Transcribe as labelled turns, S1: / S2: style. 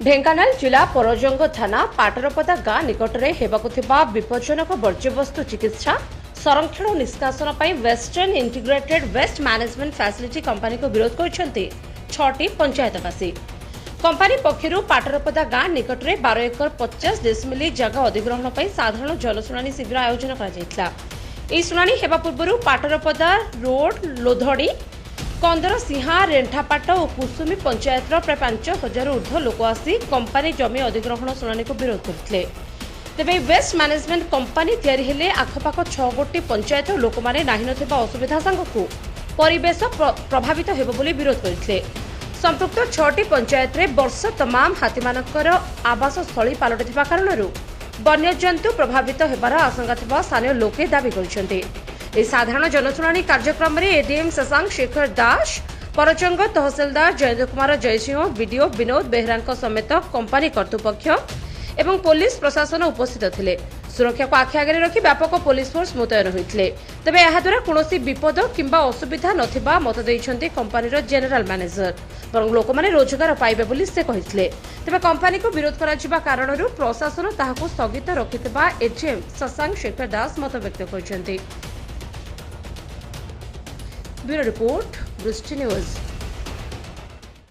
S1: ढेंकानाल जिला परजंग थाना पाटरपदा गाँ निकट में होगा विपज्जनक वर्ज्यवस्तु चिकित्सा संरक्षण और निष्कासन पर western integrated waste management facility company को विरोध कर 6टी पंचायतवासी। कंपनी पक्षर पाटरपदा गाँ निकट में 12 एकर 50 डेसिमिल जगह अधिग्रहण पर साधारण जनशुणाणी शिविर आयोजन कर शुणाणी हेबा पूर्व पाटरपदा रोड लोधड़ी कंदर सिंहा रेंठापाट और कुसुमी पंचायत प्राय 5,000 ऊर्ध्व लोक आसी कंपनी जमी अधिग्रहण शुणाणी को विरोध करते। तेज वेस्ट मैनेजमेंट कंपनी तैयारी आखपाख 6 गोटी पंचायत लोक मैंने नाही नथिबा असुविधा सांगकू परिवेश प्रभावित हेबो बोली विरोध करते। संपृक्त 6टी पंचायत रे वर्ष तमाम हाथी मानकर आवास स्थली पलटिथिबा कारणरू वन्यजंतु प्रभावित हेबार आशंका थिबा स्थानीय लोके दाबी करछन्ते। साधारण जनशुणाणी कार्यक्रम में एडीएम शशांक शेखर दास, परचंग तहसीलदार जयेंद्र कुमार जयसिंह, बीडीओ विनोद बेहरा समेत कंपनी कर्तृपक्ष एवं पुलिस प्रशासन उपस्थित थिले। सुरक्षा को आखि आगे रखी व्यापक पुलिस फोर्स मुतयन होइथिले। तबे एहा द्वारा कोनोसी विपद किंबा असुविधा नथिबा मत दैछन्ते कंपनीर जेनेराल मैनेजर, बरं लोक माने रोजगार पाइबे बोली से कहिथिले। तबे कंपनी को विरोध कराजिबा कारणरू प्रशासन ताहाको स्थगित रखिथिबा एडीएम शशांक शेखर दास मत व्यक्त करछन्ते। ब्यूरो रिपोर्ट, दृष्टि न्यूज।